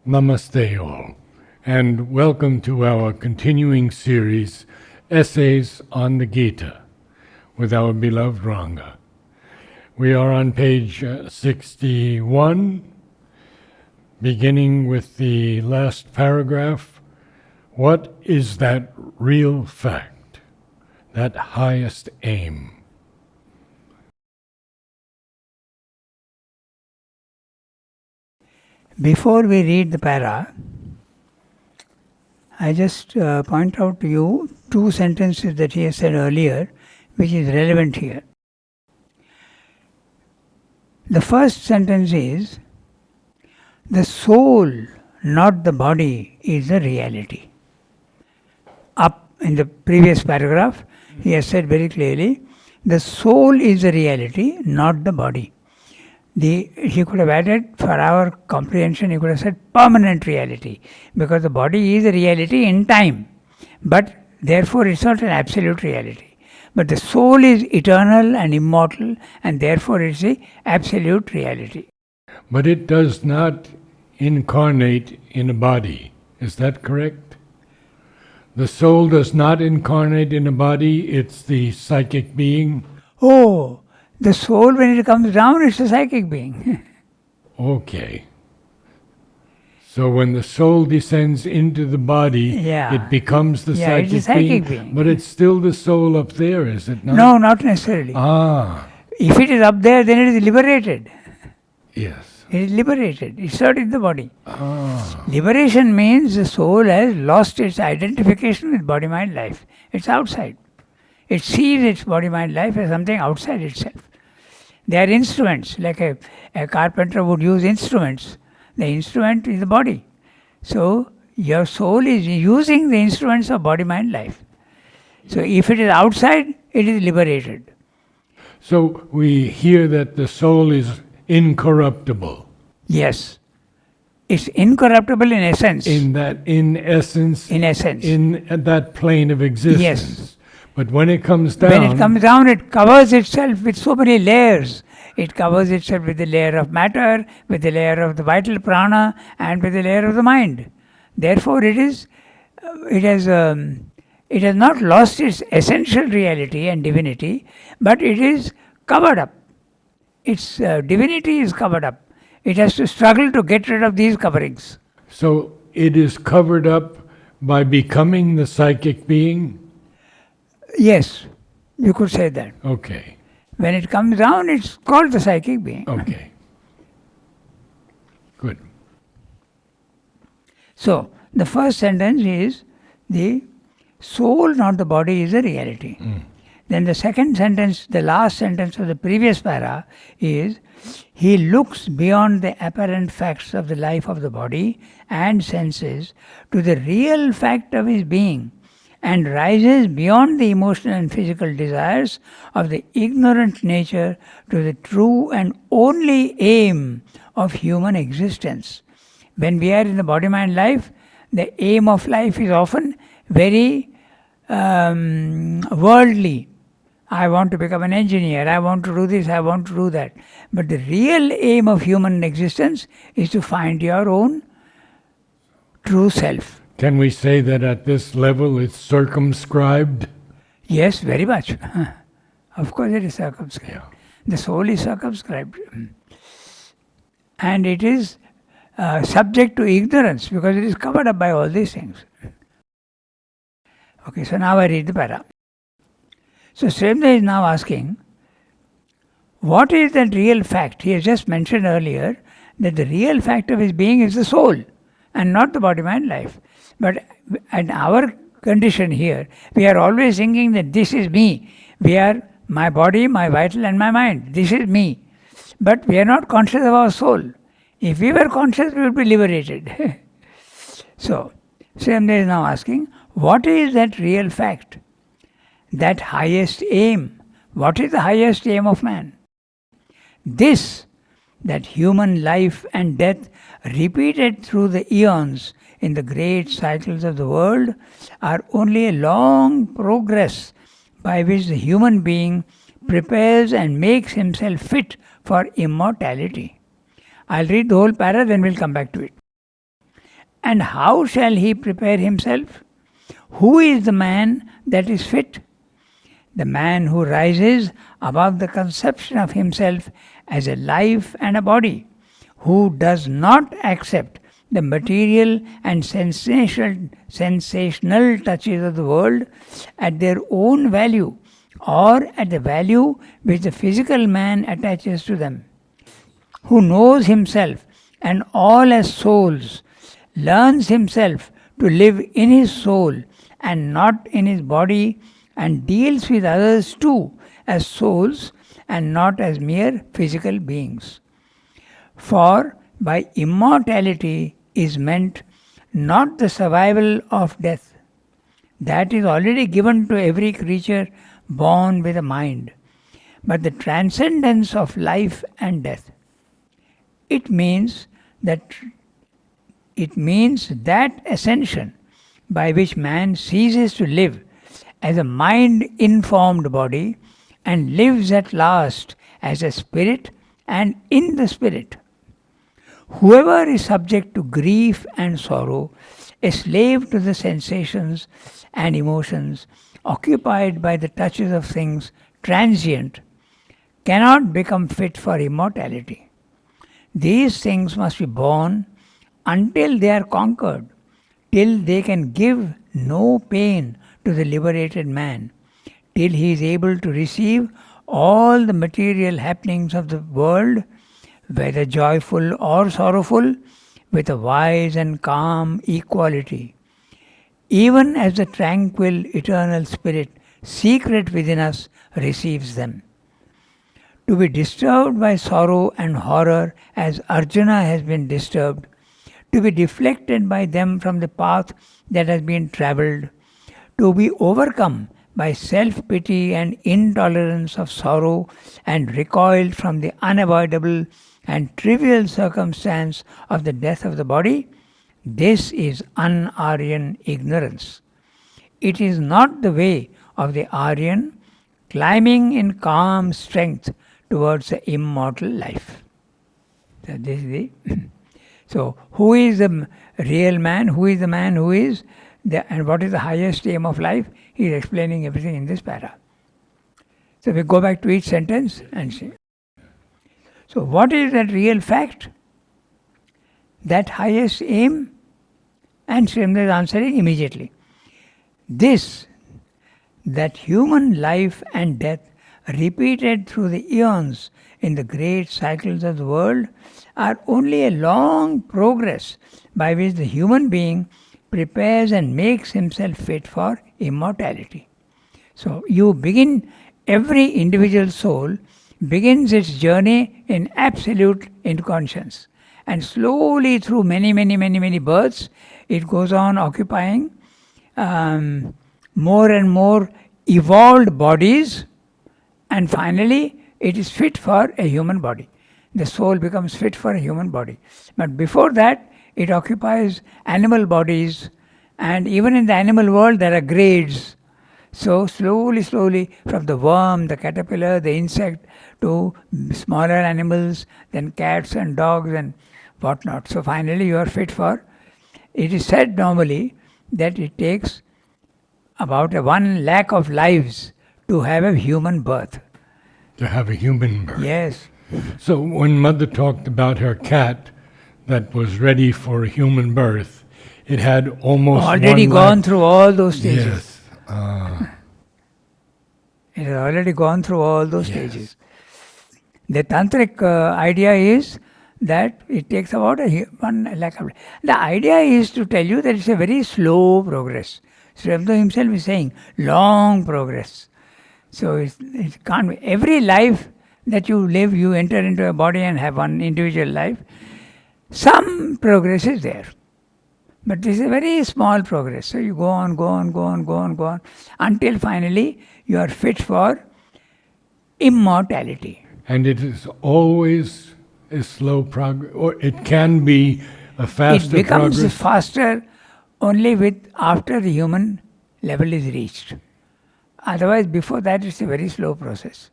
Namaste all, and welcome to our continuing series, Essays on the Gita, with our beloved Ranga. We are on page 61, beginning with the last paragraph. What is that real fact, that highest aim? Before we read the para, I just point out to you two sentences that he has said earlier, which is relevant here. The first sentence is, the soul, not the body, is the reality. Up in the previous paragraph, he has said very clearly, the soul is the reality, not the body. He could have added, for our comprehension, he could have said permanent reality, because the body is a reality in time, but therefore it's not an absolute reality. But the soul is eternal and immortal, and therefore it's the absolute reality. But it does not incarnate in a body. Is that correct? The soul does not incarnate in a body, it's the psychic being? Oh, the soul, when it comes down, it's a psychic being. Okay. So when the soul descends into the body, it becomes the it's a psychic being. But it's still the soul up there, is it not? No, not necessarily. If it is up there, then it is liberated. Yes. It is liberated. It's not in the body. Liberation means the soul has lost its identification with body, mind, life. It's outside. It sees its body, mind, life as something outside itself. They are instruments, like a carpenter would use instruments. The instrument is the body. So your soul is using the instruments of body, mind, life. So if it is outside, it is liberated. So we hear that the soul is incorruptible. Yes. It's incorruptible in essence. In essence. In essence. In that plane of existence. Yes. But when it comes down, it covers itself with so many layers. It covers itself with the layer of matter, with the layer of the vital prana, and with the layer of the mind. Therefore, it has not lost its essential reality and divinity, but it is covered up. Its divinity is covered up. It has to struggle to get rid of these coverings. So it is covered up by becoming the psychic being? Yes, you could say that. Okay. When it comes down, it's called the psychic being. Okay. Good. So, the first sentence is, the soul, not the body, is a reality. Then the second sentence, the last sentence of the previous para is, he looks beyond the apparent facts of the life of the body and senses to the real fact of his being, and rises beyond the emotional and physical desires of the ignorant nature to the true and only aim of human existence. When we are in the body, mind, life, the aim of life is often very worldly. I want to become an engineer, I want to do this, I want to do that. But the real aim of human existence is to find your own true self. Can we say that at this level it's circumscribed? Yes, very much. Of course it is circumscribed. Yeah. The soul is circumscribed. And it is subject to ignorance, because it is covered up by all these things. Okay, so now I read the para. So Srimda is now asking, what is that real fact? He has just mentioned earlier that the real fact of his being is the soul and not the body, mind, life. But in our condition here, we are always thinking that this is me. We are my body, my vital, and my mind. This is me. But we are not conscious of our soul. If we were conscious, we would be liberated. So, Srimda is now asking, what is that real fact? That highest aim. What is the highest aim of man? This, that human life and death repeated through the eons in the great cycles of the world are only a long progress by which the human being prepares and makes himself fit for immortality. I'll read the whole para, then we'll come back to it. And how shall he prepare himself? Who is the man that is fit? The man who rises above the conception of himself as a life and a body, who does not accept the material and sensational touches of the world at their own value or at the value which the physical man attaches to them, who knows himself and all as souls, learns himself to live in his soul and not in his body, and deals with others too as souls and not as mere physical beings. For by immortality is meant not the survival of death, that is already given to every creature born with a mind, but the transcendence of life and death. It means that ascension by which man ceases to live as a mind-informed body and lives at last as a spirit and in the spirit. Whoever is subject to grief and sorrow, a slave to the sensations and emotions, occupied by the touches of things transient, cannot become fit for immortality. These things must be borne until they are conquered, till they can give no pain to the liberated man, till he is able to receive all the material happenings of the world, whether joyful or sorrowful, with a wise and calm equality, even as the tranquil eternal spirit secret within us receives them. To be disturbed by sorrow and horror as Arjuna has been disturbed, to be deflected by them from the path that has been travelled, to be overcome by self-pity and intolerance of sorrow and recoiled from the unavoidable and trivial circumstance of the death of the body, this is un-Aryan ignorance. It is not the way of the Aryan climbing in calm strength towards the immortal life. So this is the so who is the real man? Who is the man who is and what is the highest aim of life? He is explaining everything in this para. So we go back to each sentence and see. So what is that real fact? That highest aim? And Srimad is answering immediately. This, that human life and death repeated through the eons in the great cycles of the world are only a long progress by which the human being prepares and makes himself fit for immortality. So you begin, every individual soul begins its journey in absolute inconscience. And slowly through many births, it goes on occupying more and more evolved bodies, and finally it is fit for a human body. The soul becomes fit for a human body. But before that, it occupies animal bodies, and even in the animal world there are grades. So slowly, from the worm, the caterpillar, the insect, to smaller animals, then cats and dogs and whatnot. So finally you are fit for, it is said normally that it takes about 1 lakh of lives to have a human birth. To have a human birth. Yes. So when Mother talked about her cat that was ready for a human birth, it had almost already gone through all those stages. Yes. It has already gone through all those stages. The tantric idea is that it takes about 1 lakh of life. The idea is to tell you that it's a very slow progress. Sri Aurobindo himself is saying long progress. So it can't be. Every life that you live, you enter into a body and have one individual life. Some progress is there. But this is a very small progress. So you go on, until finally you are fit for immortality. And it is always a slow progress, or it can be a faster progress. It becomes faster only after the human level is reached. Otherwise, before that, it's a very slow process.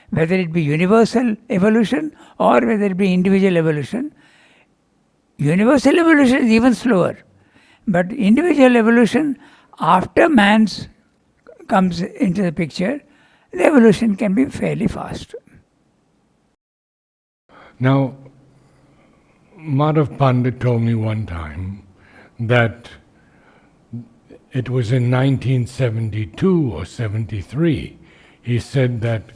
Whether it be universal evolution or whether it be individual evolution, Universal evolution is even slower. But individual evolution, after man's comes into the picture, the evolution can be fairly fast. Now, Madhav Pandit told me one time that it was in 1972 or 73. He said that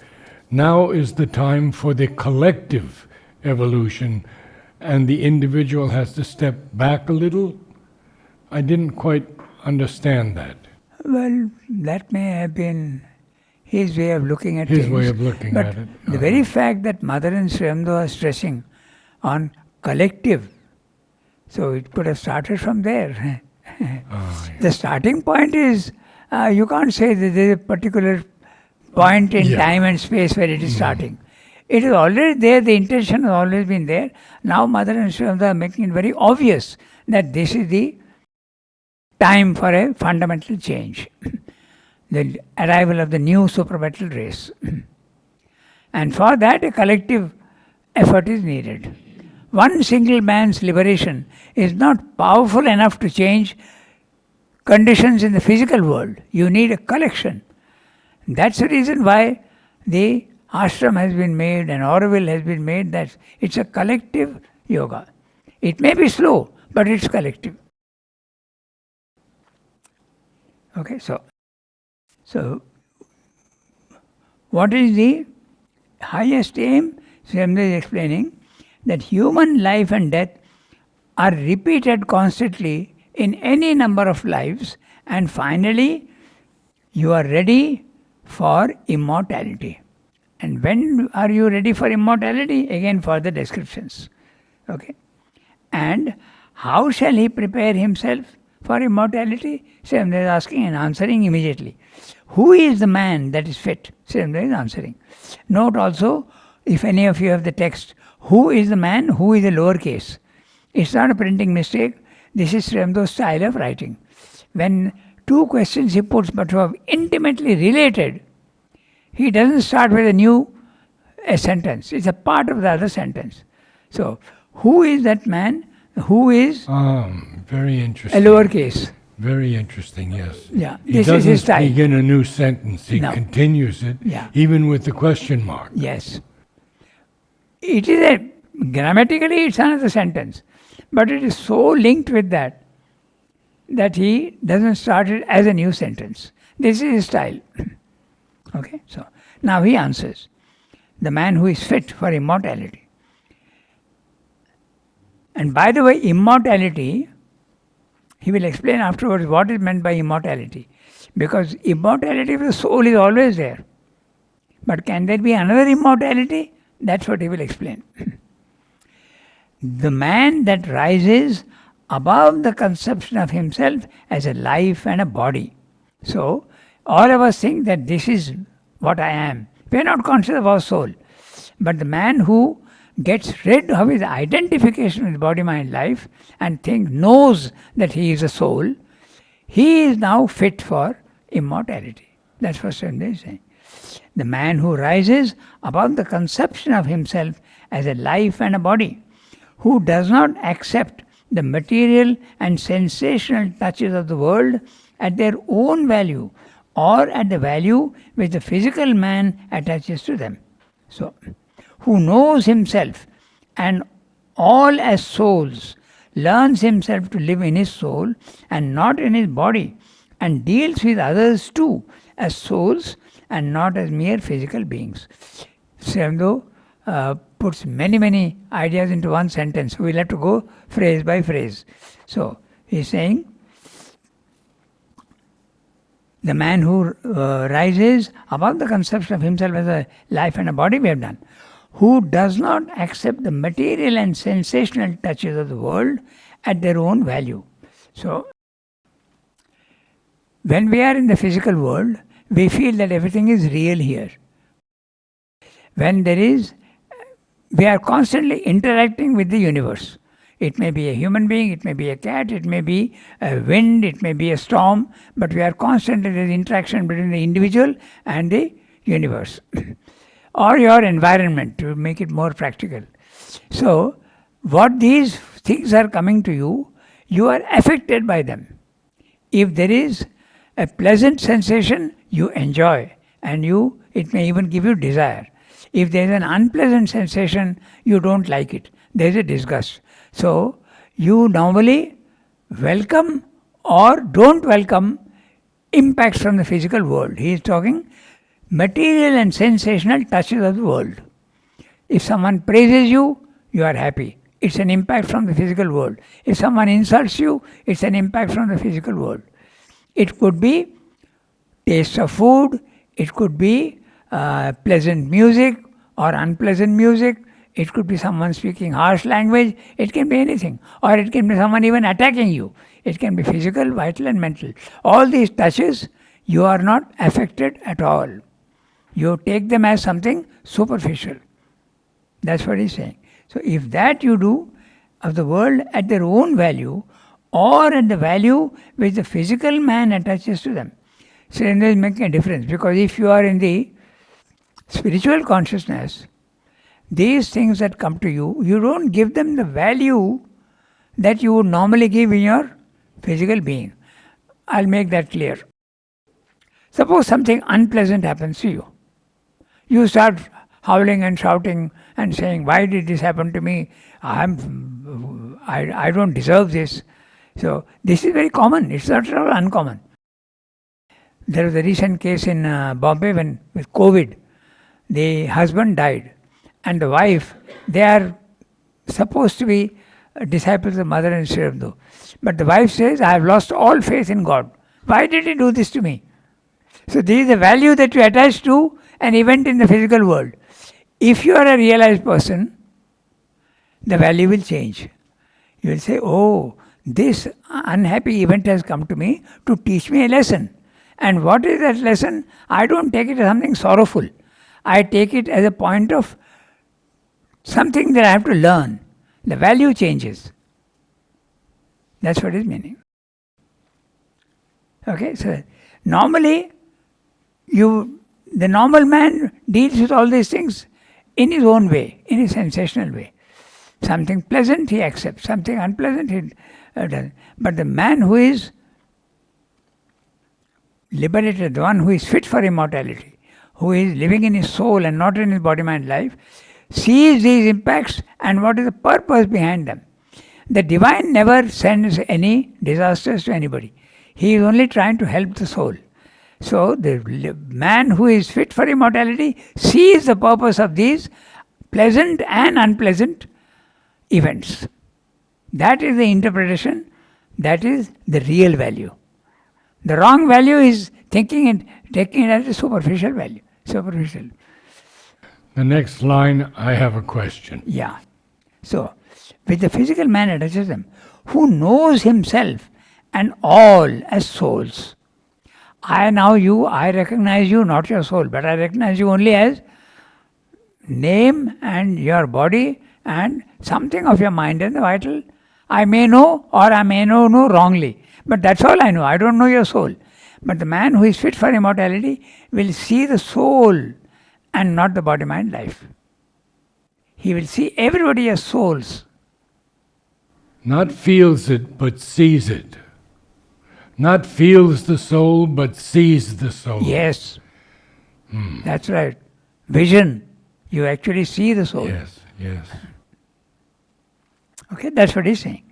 now is the time for the collective evolution and the individual has to step back a little. I didn't quite understand that. Well, that may have been his way of looking at His things. way of looking but at it. The very fact that Mother and Sri Aurobindo are stressing on collective, so it could have started from there. The starting point is, you can't say that there is a particular point in time and space where it is starting. It is already there, the intention has always been there. Now Mother and Sri Aurobindo are making it very obvious that this is the time for a fundamental change. The arrival of the new supramental race. And for that a collective effort is needed. One single man's liberation is not powerful enough to change conditions in the physical world. You need a collection. That's the reason why the ashram has been made and Auroville has been made, that it's a collective yoga. It may be slow, but it's collective. Okay, so what is the highest aim? Sri Aurobindo is explaining that human life and death are repeated constantly in any number of lives, and finally you are ready for immortality. And when are you ready for immortality? Again, further descriptions. Okay. And how shall he prepare himself for immortality? Sri Aurobindo is asking and answering immediately. Who is the man that is fit? Sri Aurobindo is answering. Note also, if any of you have the text, who is the man, who is the lowercase? It's not a printing mistake. This is Sri Aurobindo's style of writing. When two questions he puts but who are intimately related, he doesn't start with a new sentence. It's a part of the other sentence. So, who is that man? Who is very interesting. a lowercase? Very interesting, yes. Yeah, He this is doesn't his style. begin a new sentence. He No. continues it, Yeah. even with the question mark. Yes. It is grammatically it's another sentence, but it is so linked with that he doesn't start it as a new sentence. This is his style. Okay, so now he answers. The man who is fit for immortality. And by the way, immortality, he will explain afterwards what is meant by immortality. Because immortality of the soul is always there. But can there be another immortality? That's what he will explain. The man that rises above the conception of himself as a life and a body. So, all of us think that this is what I am. We are not conscious of our soul. But the man who gets rid of his identification with body, mind, life and knows that he is a soul, he is now fit for immortality. That's what Sri Aurobindo is saying. The man who rises above the conception of himself as a life and a body, who does not accept the material and sensational touches of the world at their own value or at the value which the physical man attaches to them. So, who knows himself and all as souls, learns himself to live in his soul and not in his body, and deals with others too as souls and not as mere physical beings. Sri Aurobindo puts many ideas into one sentence. We'll have to go phrase by phrase. So, he's saying, the man who rises above the conception of himself as a life and a body, we have done. Who does not accept the material and sensational touches of the world at their own value. So, when we are in the physical world, we feel that everything is real here. When we are constantly interacting with the universe. It may be a human being, it may be a cat, it may be a wind, it may be a storm, but we are constantly, there is interaction between the individual and the universe. Or your environment, to make it more practical. So, what these things are coming to you, you are affected by them. If there is a pleasant sensation, you enjoy, and it may even give you desire. If there is an unpleasant sensation, you don't like it. There is a disgust. So you normally welcome or don't welcome impacts from the physical world. He is talking material and sensational touches of the world. If someone praises you, you are happy. It's an impact from the physical world. If someone insults you, it's an impact from the physical world. It could be taste of food, it could be pleasant music or unpleasant music, it could be someone speaking harsh language, it can be anything. Or it can be someone even attacking you. It can be physical, vital and mental. All these touches, you are not affected at all. You take them as something superficial. That's what he's saying. So if that you do of the world at their own value, or at the value which the physical man attaches to them, so then there is making a difference. Because if you are in the spiritual consciousness, these things that come to you, you don't give them the value that you would normally give in your physical being. I'll make that clear. Suppose something unpleasant happens to you. You start howling and shouting and saying, why did this happen to me? I don't deserve this. So this is very common. It's not at all uncommon. There was a recent case in Bombay when with COVID, the husband died and the wife, they are supposed to be disciples of Mother and Sri. But the wife says, I have lost all faith in God. Why did he do this to me? So this is the value that you attach to an event in the physical world. If you are a realized person, the value will change. You will say, oh, this unhappy event has come to me to teach me a lesson. And what is that lesson? I don't take it as something sorrowful. I take it as a point of something that I have to learn. The value changes. That's what is meaning. Okay, so normally the normal man deals with all these things in his own way, in a sensational way. Something pleasant he accepts, something unpleasant he doesn't. But the man who is liberated, the one who is fit for immortality, who is living in his soul and not in his body-mind life, sees these impacts and what is the purpose behind them. The divine never sends any disasters to anybody. He is only trying to help the soul. So the man who is fit for immortality sees the purpose of these pleasant and unpleasant events. That is the interpretation, that is the real value. The wrong value is thinking and taking it as a superficial value. Superficial. The next line, I have a question. Yeah. So, with the physical man attaches them, who knows himself and all as souls. I recognize you, not your soul, but I recognize you only as name and your body and something of your mind and the vital. I may know or I may know wrongly, but that's all I know. I don't know your soul. But the man who is fit for immortality will see the soul and not the body-mind life. He will see everybody as souls. Not feels it, but sees it. Not feels the soul, but sees the soul. Yes. That's right. Vision. You actually see the soul. Yes. Okay, that's what he's saying.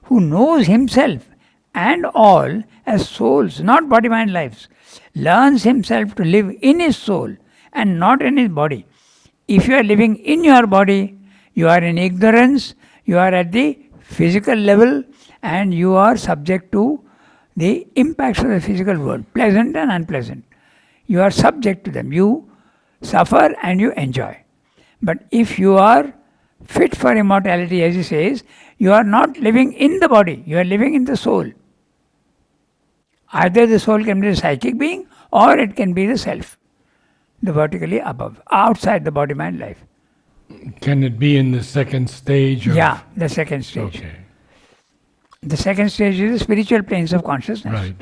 Who knows himself and all as souls, not body-mind lives, learns himself to live in his soul and not in his body. If you are living in your body, you are in ignorance, you are at the physical level and you are subject to the impacts of the physical world, pleasant and unpleasant. You are subject to them. You suffer and you enjoy. But if you are fit for immortality, as he says, you are not living in the body, you are living in the soul. Either the soul can be the psychic being or it can be the self, the vertically above, outside the body-mind life. Can it be in the second stage? Yeah, the second stage. Okay. The second stage is the spiritual planes of consciousness. Right.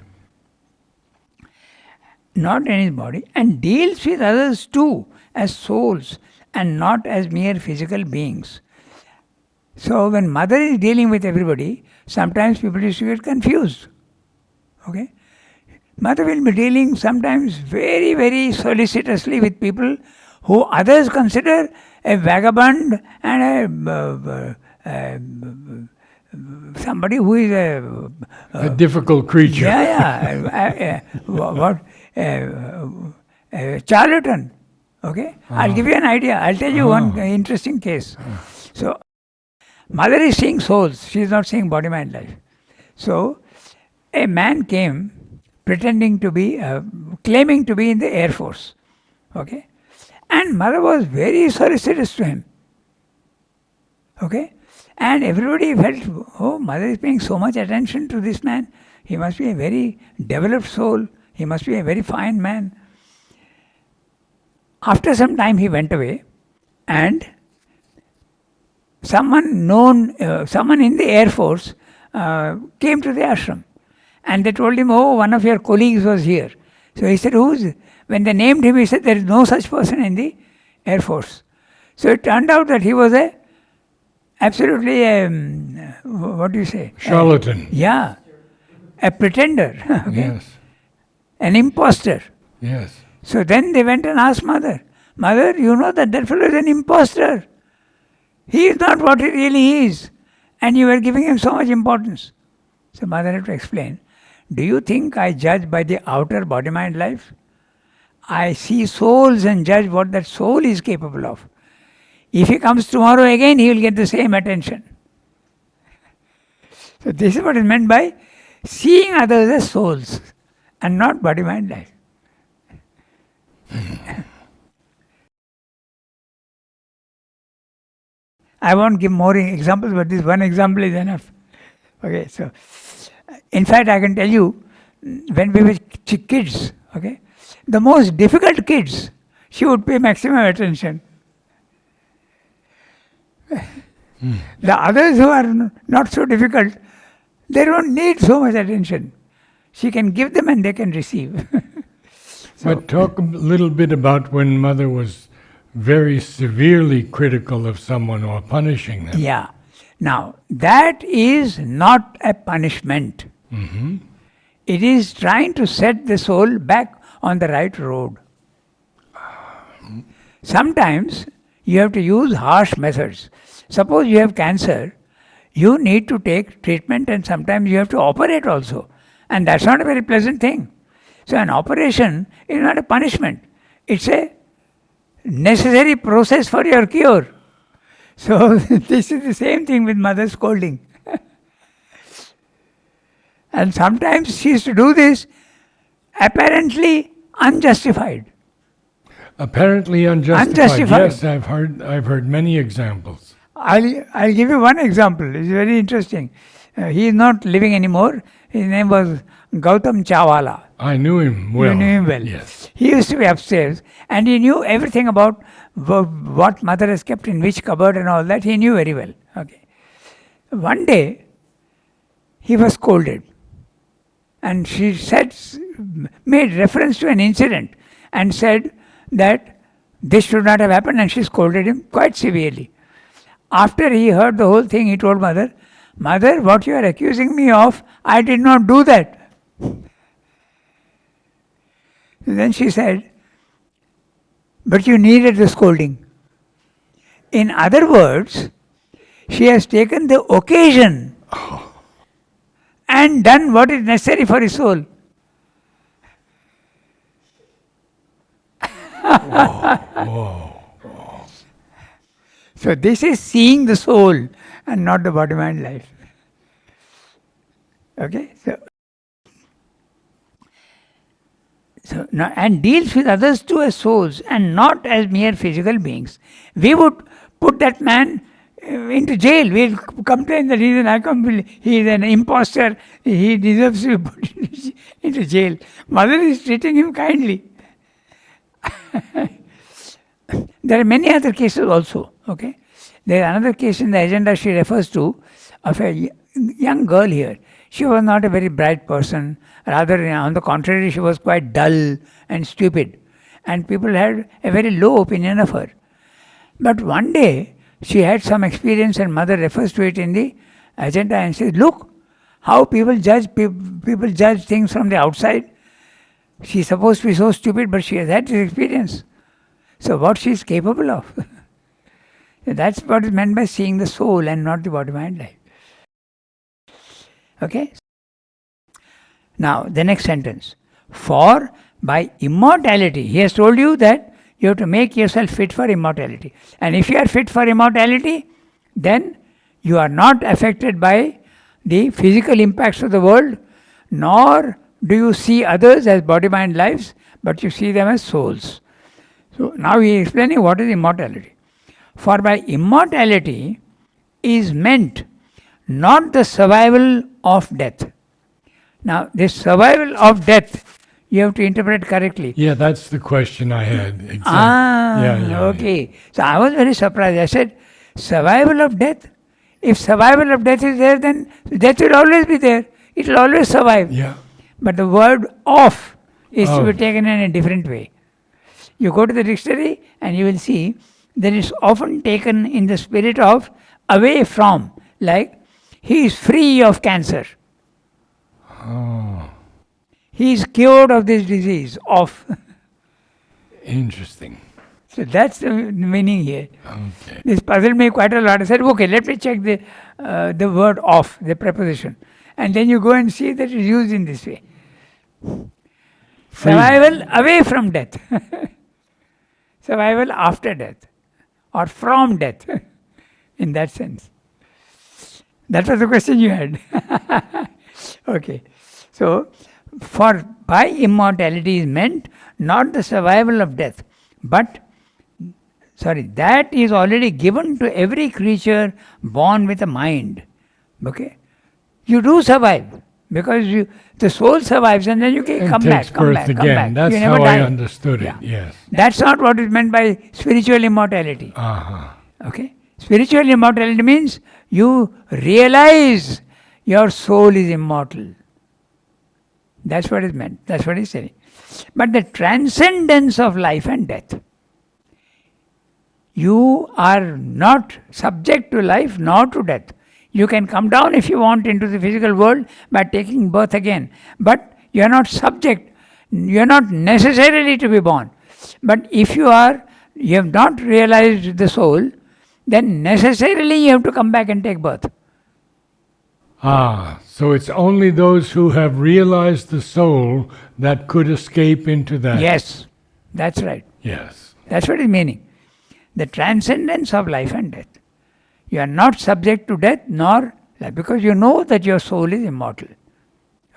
Not in his body, and deals with others too as souls and not as mere physical beings. So when mother is dealing with everybody, sometimes people used to get confused. Okay? Mother will be dealing sometimes very, very solicitously with people who others consider a vagabond and somebody who is A difficult creature. a charlatan. Okay? I'll give you an idea. I'll tell you one interesting case. So, mother is seeing souls. She is not seeing body, mind, life. So, a man came pretending to be, claiming to be in the Air Force. Okay? And mother was very solicitous to him. Okay? And everybody felt, oh, mother is paying so much attention to this man. He must be a very developed soul. He must be a very fine man. After some time he went away, and someone in the Air Force came to the ashram, and they told him, oh, one of your colleagues was here. So he said, who's? When they named him, he said, there is no such person in the Air Force. So it turned out that he was absolutely what do you say? Charlatan. A pretender. Okay? Yes. An imposter. Yes. So then they went and asked mother, Mother, you know that fellow is an imposter. He is not what he really is. And you were giving him so much importance. So mother had to explain, do you think I judge by the outer body, mind, life? I see souls and judge what that soul is capable of. If he comes tomorrow again, he will get the same attention. So this is what is meant by seeing others as souls and not body, mind, life. I won't give more examples, but this one example is enough. Okay, so in fact, I can tell you, when we were kids, okay, the most difficult kids, she would pay maximum attention. The others who are not so difficult, they don't need so much attention. She can give them and they can receive. But talk a little bit about when mother was very severely critical of someone or punishing them. Yeah. Now, that is not a punishment. Mm-hmm. It is trying to set the soul back on the right road. Sometimes you have to use harsh methods. Suppose you have cancer, you need to take treatment and sometimes you have to operate also. And that's not a very pleasant thing. So an operation is not a punishment. It's a necessary process for your cure. So this is the same thing with mother scolding. And sometimes she used to do this apparently unjustified. Apparently unjustified. Unjustified. Yes, I've heard many examples. I'll give you one example. It's very interesting. He is not living anymore. His name was Gautam Chawala. I knew him well. You knew him well. Yes. He used to be upstairs and he knew everything about what mother has kept in which cupboard and all that. He knew very well. Okay. One day, he was scolded. And she made reference to an incident and said that this should not have happened, and she scolded him quite severely. After he heard the whole thing, he told mother, Mother, what you are accusing me of, I did not do that. Then she said, but you needed the scolding. In other words, she has taken the occasion and done what is necessary for his soul. So this is seeing the soul and not the body, mind, life. Okay? So now, and deals with others too as souls and not as mere physical beings. We would put that man into jail. We'll complain that he is an imposter, he deserves to be put into jail. Mother is treating him kindly. There are many other cases also. Okay, there is another case in the agenda she refers to of a young girl here. She was not a very bright person. Rather, on the contrary, she was quite dull and stupid. And people had a very low opinion of her. But one day, she had some experience and mother refers to it in the agenda and says, look, how people judge things from the outside. She's supposed to be so stupid, but she has had this experience. So what she is capable of. That's what is meant by seeing the soul and not the body-mind life. Okay? Now, the next sentence. For by immortality, he has told you that you have to make yourself fit for immortality. And if you are fit for immortality, then you are not affected by the physical impacts of the world, nor do you see others as body-mind lives, but you see them as souls. So now he is explaining what is immortality. For by immortality is meant not the survival of death. Now, this survival of death, you have to interpret correctly. Yeah, that's the question I had. Exactly. Okay. So I was very surprised. I said, survival of death? If survival of death is there, then death will always be there. It will always survive. Yeah. But the word of is to be taken in a different way. You go to the dictionary and you will see that it's often taken in the spirit of away from, like he is free of cancer. Oh. He is cured of this disease, of. Interesting. So that's the meaning here. Okay. This puzzled me quite a lot. I said, okay, let me check the word of, the preposition. And then you go and see that it is used in this way. Survival away from death. Survival after death. Or from death. In that sense. That was the question you had. Okay. So, for by immortality is meant not the survival of death, but that is already given to every creature born with a mind. Okay? You do survive because the soul survives and then you can come back. That's how I understood it. Yes. That's not what is meant by spiritual immortality. Okay? Spiritual immortality means you realize your soul is immortal. That's what is meant. That's what he's saying. But the transcendence of life and death. You are not subject to life nor to death. You can come down if you want into the physical world by taking birth again. But you are not subject. You are not necessarily to be born. But if you have not realized the soul, then necessarily you have to come back and take birth. So it's only those who have realized the soul that could escape into that. Yes, that's right. Yes. That's what is meaning. The transcendence of life and death. You are not subject to death nor life because you know that your soul is immortal.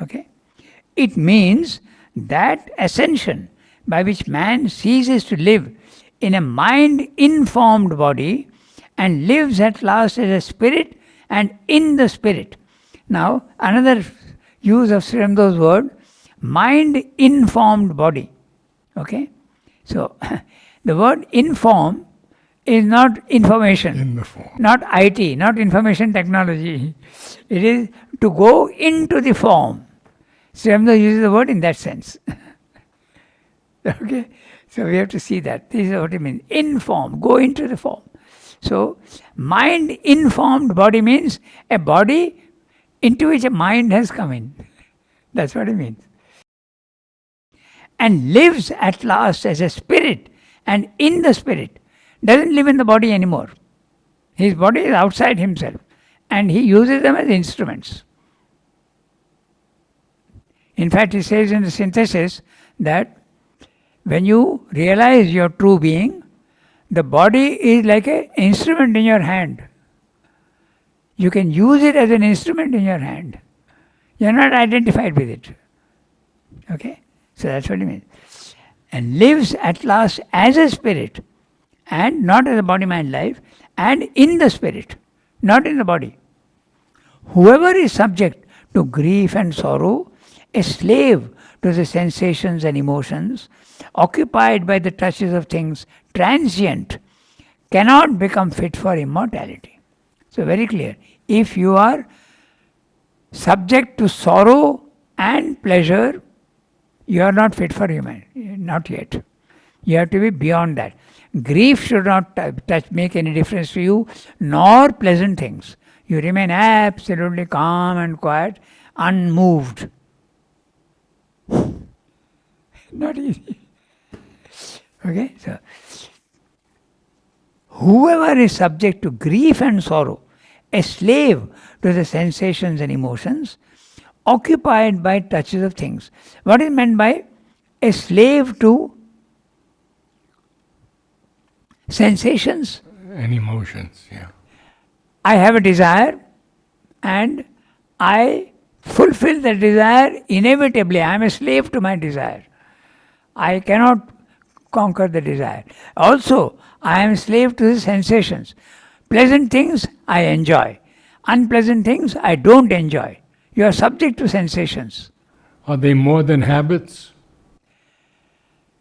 Okay? It means that ascension by which man ceases to live in a mind-informed body and lives at last as a spirit and in the spirit. Now, another use of Sri Aurobindo word, mind-informed body. Okay? So, the word inform is not information. In the form. Not IT, not information technology. It is to go into the form. Sri Aurobindo uses the word in that sense. Okay? So, we have to see that. This is what it means. Inform, go into the form. So, mind-informed body means a body into which a mind has come in. That's what it means. And lives at last as a spirit and in the spirit. Doesn't live in the body anymore. His body is outside himself and he uses them as instruments. In fact, he says in the synthesis that when you realize your true being, the body is like an instrument in your hand. You can use it as an instrument in your hand. You are not identified with it. Okay? So that's what it means. And lives at last as a spirit and not as a body-mind life and in the spirit, not in the body. Whoever is subject to grief and sorrow, a slave to the sensations and emotions, occupied by the touches of things, transient, cannot become fit for immortality. So very clear. If you are subject to sorrow and pleasure, you are not fit for humanity. Not yet. You have to be beyond that. Grief should not make any difference to you, nor pleasant things. You remain absolutely calm and quiet, unmoved. Not easy. Okay, so whoever is subject to grief and sorrow, a slave to the sensations and emotions, occupied by touches of things. What is meant by a slave to sensations? And emotions, yeah. I have a desire and I fulfill the desire inevitably. I am a slave to my desire. I cannot conquer the desire. Also, I am a slave to the sensations. Pleasant things I enjoy. Unpleasant things I don't enjoy. You are subject to sensations. Are they more than habits?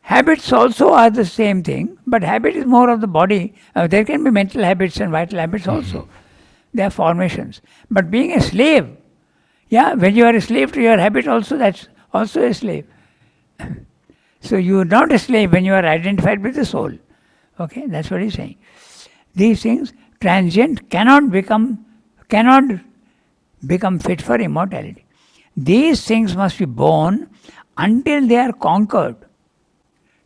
Habits also are the same thing, but habit is more of the body. There can be mental habits and vital habits also. They are formations. But being a slave, when you are a slave to your habit also, that's also a slave. So you are not a slave when you are identified with the soul. Okay, that's what he's saying. These things, transient, cannot become fit for immortality. These things must be born until they are conquered.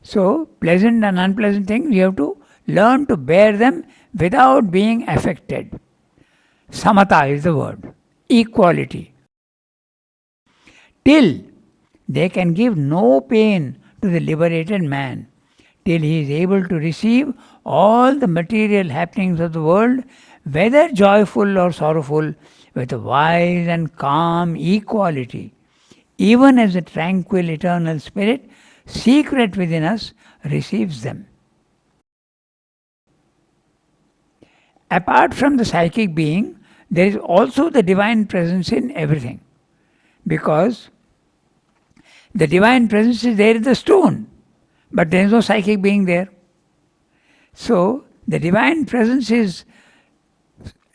So, pleasant and unpleasant things, you have to learn to bear them without being affected. Samatha is the word. Equality. Till they can give no pain to the liberated man, till he is able to receive all the material happenings of the world, whether joyful or sorrowful, with a wise and calm equality, even as the tranquil eternal spirit, secret within us, receives them. Apart from the psychic being, there is also the divine presence in everything. Because the divine presence is there in the stone, but there is no psychic being there. So, the divine presence is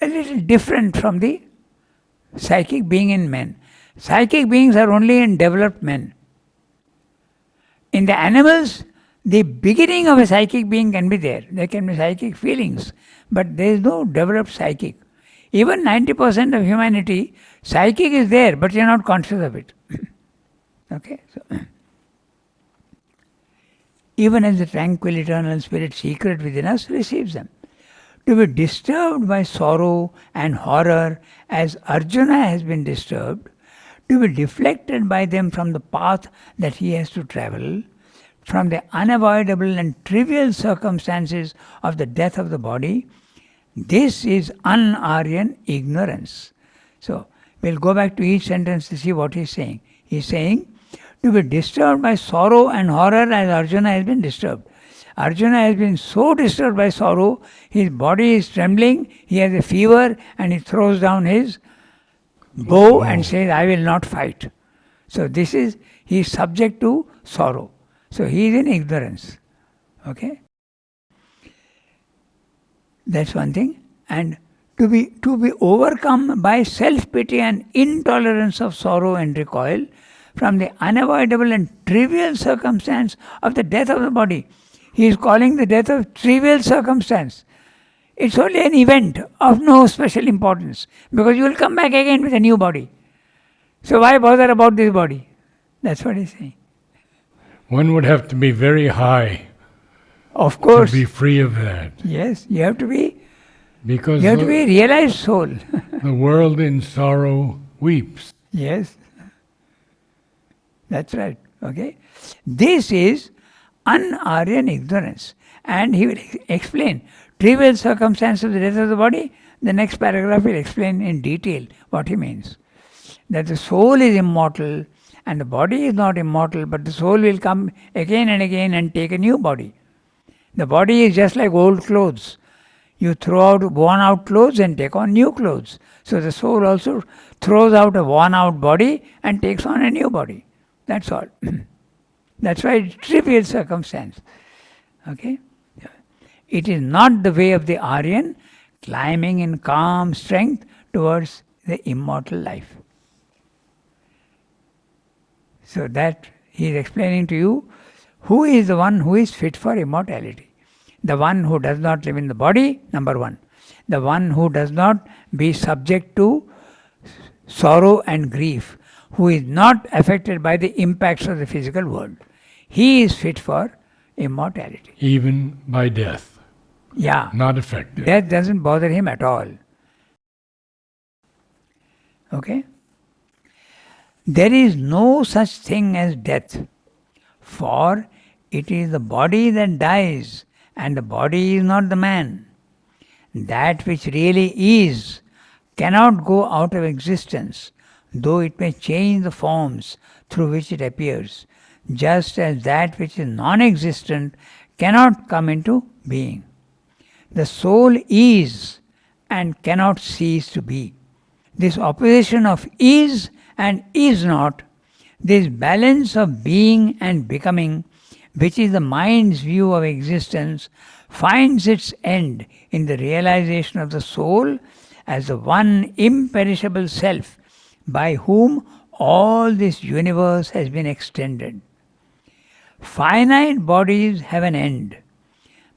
a little different from the psychic being in men. Psychic beings are only in developed men. In the animals, the beginning of a psychic being can be there. There can be psychic feelings, but there is no developed psychic. Even 90% of humanity, psychic is there, but you are not conscious of it. Okay? So, even as the tranquil eternal spirit secret within us receives them. To be disturbed by sorrow and horror as Arjuna has been disturbed, to be deflected by them from the path that he has to travel, from the unavoidable and trivial circumstances of the death of the body, this is un-Aryan ignorance. So, we'll go back to each sentence to see what he's saying. He's saying, to be disturbed by sorrow and horror as Arjuna has been disturbed. Arjuna has been so disturbed by sorrow, his body is trembling, he has a fever, and he throws down his bow and says, I will not fight. So he is subject to sorrow. So he is in ignorance. Okay? That's one thing. And to be overcome by self-pity and intolerance of sorrow and recoil from the unavoidable and trivial circumstance of the death of the body. He is calling the death of trivial circumstance. It's only an event of no special importance, because you will come back again with a new body. So why bother about this body? That's what he's saying. One would have to be very high. Of course. To be free of that. Yes, you have to be. Because you have to be a realized soul. The world in sorrow weeps. Yes. That's right. Okay. This is un-Aryan ignorance. And he will explain trivial circumstances of the death of the body. The next paragraph will explain in detail what he means. That the soul is immortal and the body is not immortal, but the soul will come again and again and take a new body. The body is just like old clothes. You throw out worn out clothes and take on new clothes. So the soul also throws out a worn out body and takes on a new body. That's all. That's why it's trivial circumstance. Okay? It is not the way of the Aryan climbing in calm strength towards the immortal life. So that he is explaining to you Who is the one who is fit for immortality? The one who does not live in the body, number one. The one who does not be subject to sorrow and grief, who is not affected by the impacts of the physical world. He is fit for immortality. Even by death. Yeah. Not affected. Death doesn't bother him at all. Okay? There is no such thing as death, for it is the body that dies, and the body is not the man. That which really is cannot go out of existence, though it may change the forms through which it appears, just as that which is non-existent cannot come into being. The soul is and cannot cease to be. This opposition of is and is not, this balance of being and becoming, which is the mind's view of existence, finds its end in the realization of the soul as the one imperishable self by whom all this universe has been extended. Finite bodies have an end,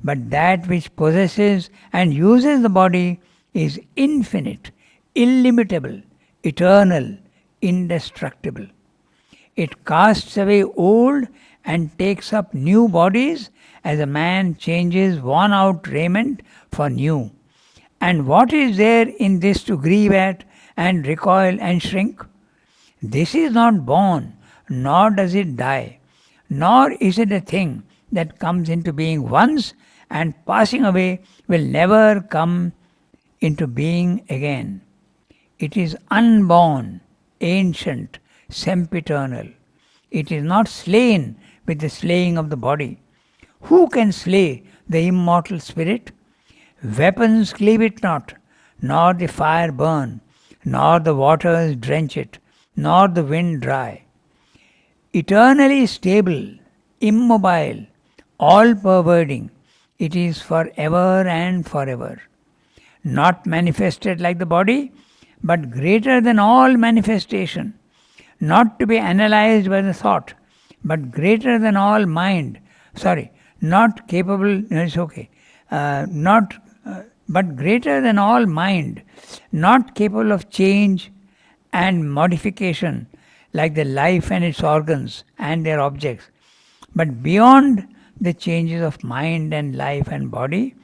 but that which possesses and uses the body is infinite, illimitable, eternal, indestructible. It casts away old and takes up new bodies as a man changes worn out raiment for new. And what is there in this to grieve at and recoil and shrink? This is not born, nor does it die, nor is it a thing that comes into being once and passing away will never come into being again. It is unborn, ancient, sempiternal. It is not slain with the slaying of the body. Who can slay the immortal spirit? Weapons cleave it not, nor the fire burn, nor the waters drench it, nor the wind dry. Eternally stable, immobile, all-pervading, it is forever and forever. Not manifested like the body, but greater than all manifestation. Not to be analyzed by the thought, but greater than all mind. Not capable, no, it's okay. But greater than all mind, not capable of change and modification like the life and its organs and their objects, but beyond the changes of mind and life and body,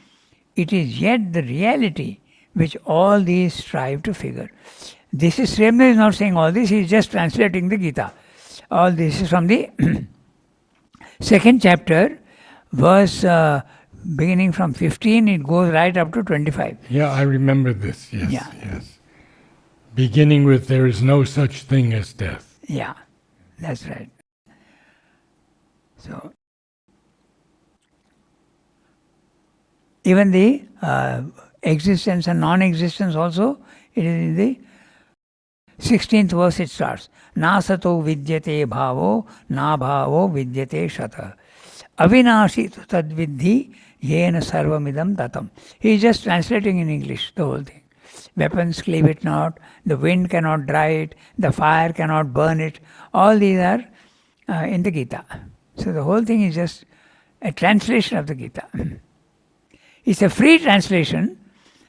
it is yet the reality which all these strive to figure. This is Srimad is not saying all this, he is just translating the Gita. All this is from the second chapter, verse beginning from 15, it goes right up to 25. Yeah, I remember this, yes, Yeah. yes. Beginning with, there is no such thing as death. Yeah, that's right. So, even the existence and non-existence also, it is in the 16th verse it starts. Na sato vidyate bhavo, na bhavo vidyate shata. Avinashi tu tadvidhi yena sarvamidam tatam. He is just translating in English the whole thing. Weapons cleave it not, the wind cannot dry it, the fire cannot burn it. All these are in the Gita. So the whole thing is just a translation of the Gita. It's a free translation,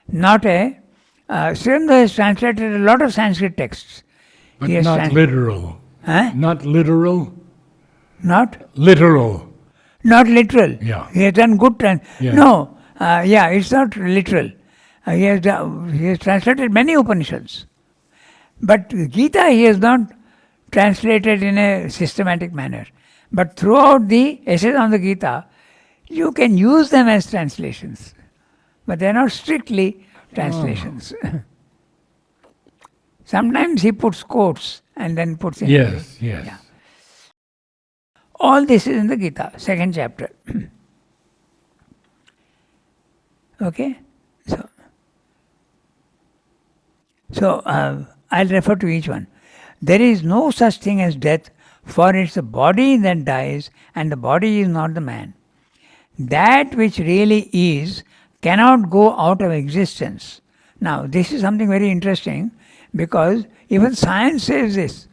not a... Srimad has translated a lot of Sanskrit texts. But not literal. Huh? Not literal. Not? Literal. Not literal. Yeah. He has done good Yeah. No, it's not literal. He has translated many Upanishads. But Gita he has not translated in a systematic manner. But throughout the essays on the Gita, you can use them as translations. But they are not strictly translations. Sometimes he puts quotes and then puts in. Yes, yes. Yeah. All this is in the Gita, second chapter. Okay? So I'll refer to each one. There is no such thing as death, for it's the body that dies, and the body is not the man. That which really is cannot go out of existence. Now, this is something very interesting, because even science says this.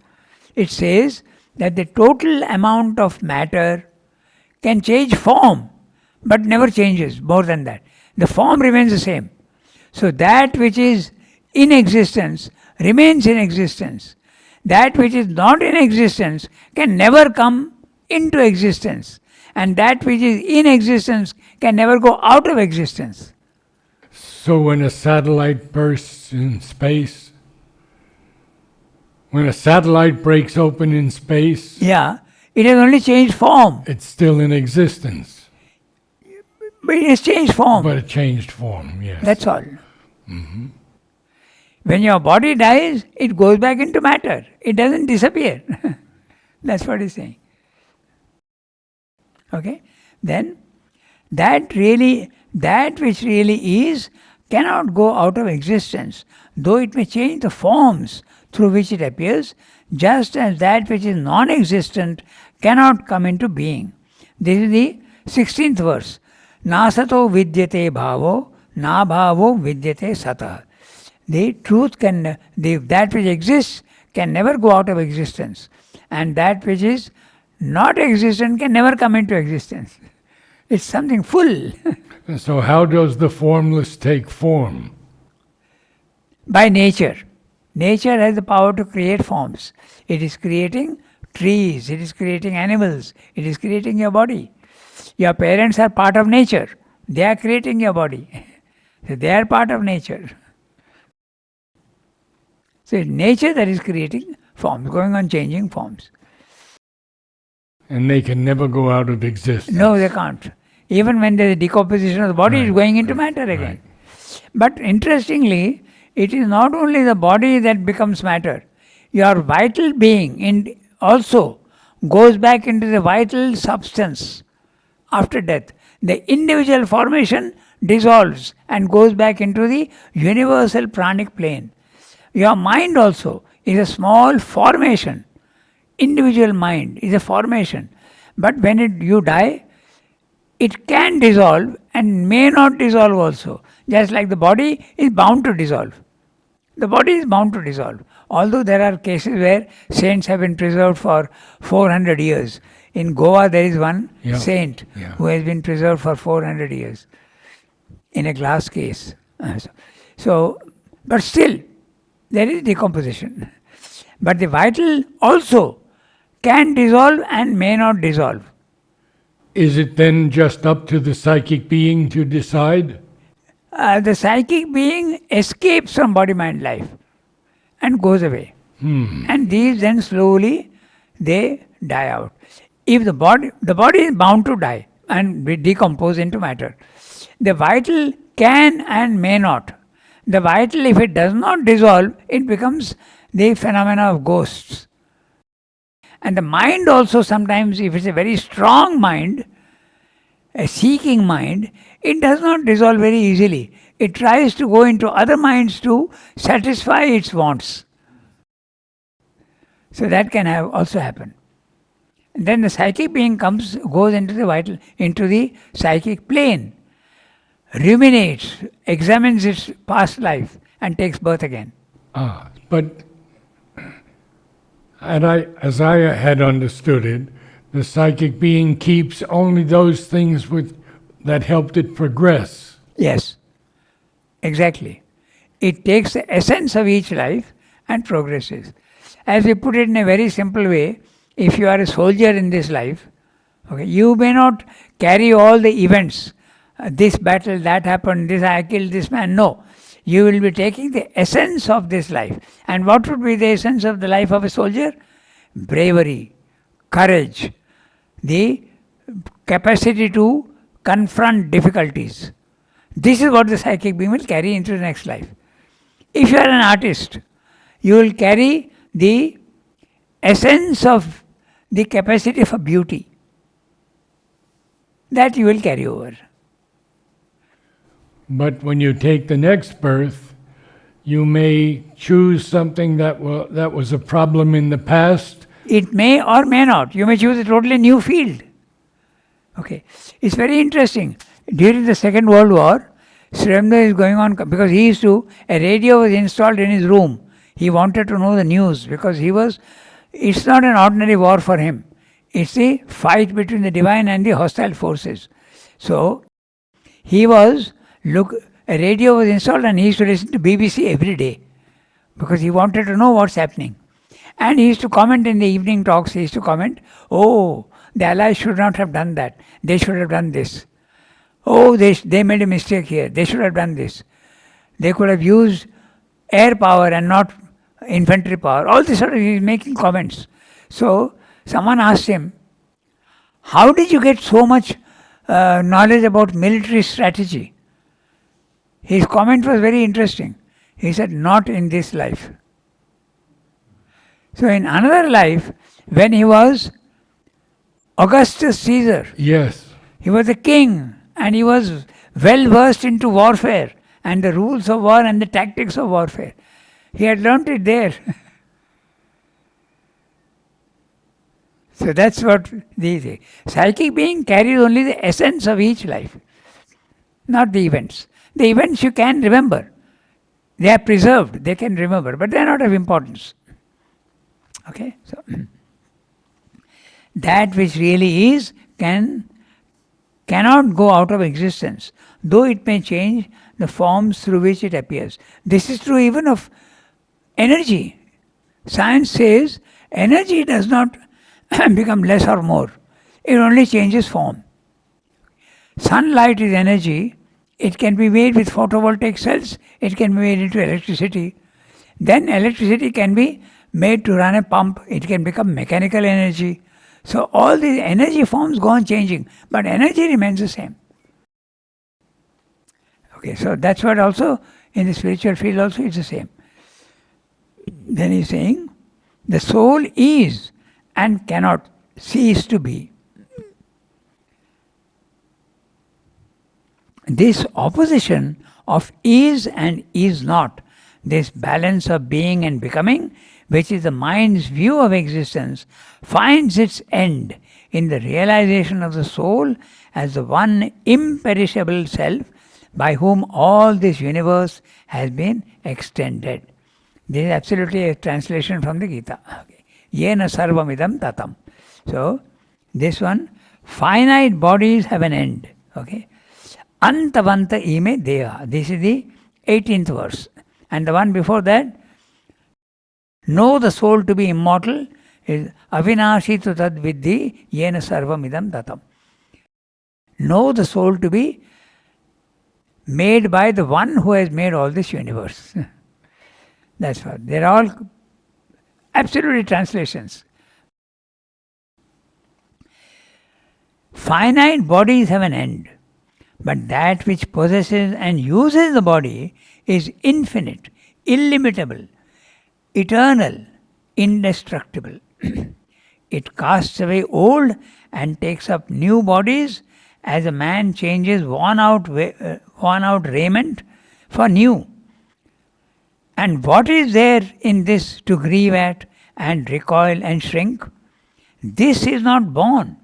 It says that the total amount of matter can change form, but never changes more than that. The form remains the same. So that which is in existence remains in existence. That which is not in existence can never come into existence. And that which is in existence can never go out of existence. So when a satellite bursts in space, when a satellite breaks open in space, Yeah, it has only changed form. it's still in existence, But it has changed form. but it changed form, yes. That's all. When your body dies, it goes back into matter. It doesn't disappear. That's what he's saying. Okay? Then, that which really is, cannot go out of existence, though it may change the forms through which it appears, just as that which is non-existent cannot come into being. This is the 16th verse. Nasato vidyate bhavo, na bhavo vidyate satah. The truth that which exists can never go out of existence. And that which is not existent can never come into existence. It's something full. So how does the formless take form? By nature. Nature has the power to create forms. It is creating trees, it is creating animals, it is creating your body. Your parents are part of nature. They are creating your body. So they are part of nature. So it's nature that is creating forms, going on changing forms. And they can never go out of existence. No, they can't. Even when there is decomposition of the body, it's going into matter again. But interestingly, it is not only the body that becomes matter. Your vital being also goes back into the vital substance after death. The individual formation dissolves and goes back into the universal pranic plane. Your mind also is a small formation. Individual mind is a formation. But when you die, it can dissolve and may not dissolve also. Just like the body is bound to dissolve. The body is bound to dissolve. Although there are cases where saints have been preserved for 400 years. In Goa there is one saint who has been preserved for 400 years in a glass case. But still, there is decomposition. But the vital also can dissolve and may not dissolve. Is it then just up to the psychic being to decide? The psychic being escapes from body, mind, life and goes away. And these then slowly they die out. If the body is bound to die and decompose into matter. The vital can and may not. The vital, if it does not dissolve, it becomes the phenomena of ghosts. And the mind also sometimes, if it's a very strong mind, a seeking mind, it does not dissolve very easily. It tries to go into other minds to satisfy its wants. So that can also happen. And then the psychic being goes into the psychic plane, ruminates, examines its past life, and takes birth again. But as I had understood it, the psychic being keeps only those things that helped it progress. Yes, exactly. It takes the essence of each life and progresses. As we put it in a very simple way, if you are a soldier in this life, okay, you may not carry all the events. This battle, that happened, I killed this man. No. You will be taking the essence of this life. And what would be the essence of the life of a soldier? Bravery, courage, the capacity to confront difficulties. This is what the psychic being will carry into the next life. If you are an artist, you will carry the essence of the capacity for beauty. That you will carry over. But when you take the next birth, you may choose something that was a problem in the past. It may or may not. You may choose a totally new field. Okay. It's very interesting. During the Second World War, Sremda is going on, because a radio was installed in his room. He wanted to know the news because it's not an ordinary war for him. It's the fight between the divine and the hostile forces. So, he was, a radio was installed and he used to listen to BBC every day because he wanted to know what's happening. And he used to comment in the evening talks, he used to comment, oh, the Allies should not have done that. They should have done this. Oh, they made a mistake here. They should have done this. They could have used air power and not infantry power. All this sort of, he's making comments. So, someone asked him, how did you get so much knowledge about military strategy? His comment was very interesting. He said, not in this life. So in another life, when he was Augustus Caesar, Yes. he was a king and he was well versed into warfare and the rules of war and the tactics of warfare. He had learnt it there. So that's what the psychic being carries only the essence of each life, not the events. The events you can remember. They are preserved, they can remember, but they are not of importance. Okay, so that which really is cannot go out of existence, though it may change the forms through which it appears. This is true even of energy. Science says energy does not become less or more. It only changes form. Sunlight is energy. It can be made with photovoltaic cells. It can be made into electricity. Then electricity can be made to run a pump. It can become mechanical energy. So all these energy forms go on changing, but energy remains the same. Okay, so that's what also in the spiritual field also it's the same. Then he's saying, the soul is and cannot cease to be. This opposition of is and is not, this balance of being and becoming, which is the mind's view of existence, finds its end in the realization of the soul as the one imperishable self by whom all this universe has been extended. This is absolutely a translation from the Gita. Okay. Yena sarvamidam tatam. So, this one, finite bodies have an end. Okay. Antavanta ime deha. This is the 18th verse. And the one before that, know the soul to be immortal is avinashi tu tad viddhi yena sarvamidam tatam. Know the soul to be made by the one who has made all this universe. That's what. They're all absolutely translations. Finite bodies have an end, but that which possesses and uses the body is infinite, illimitable, eternal, indestructible. It casts away old and takes up new bodies as a man changes worn out raiment for new. And what is there in this to grieve at and recoil and shrink? This is not born,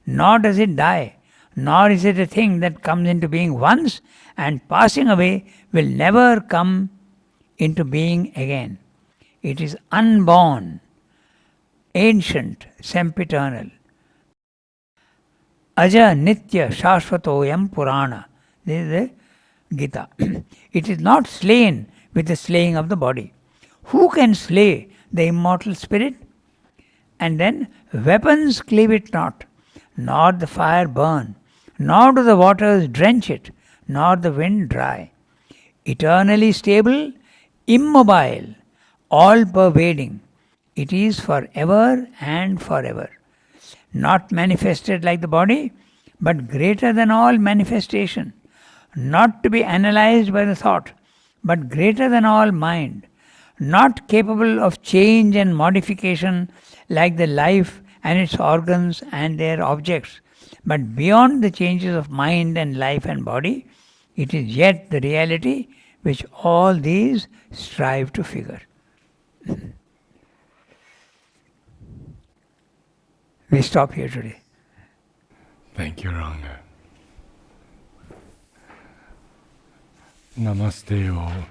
nor does it die, nor is it a thing that comes into being once and passing away will never come into being again. It is unborn, ancient, sempiternal. Aja Nitya Shashvatoyam Purana. This is the Gita. It is not slain with the slaying of the body. Who can slay the immortal spirit? And then, weapons cleave it not, nor the fire burn, nor do the waters drench it, nor the wind dry. Eternally stable, immobile, all-pervading, it is forever and forever. Not manifested like the body, but greater than all manifestation. Not to be analyzed by the thought, but greater than all mind. Not capable of change and modification like the life and its organs and their objects, but beyond the changes of mind and life and body, it is yet the reality which all these strive to figure. We stop here today. Thank you, Ranga. Namaste all.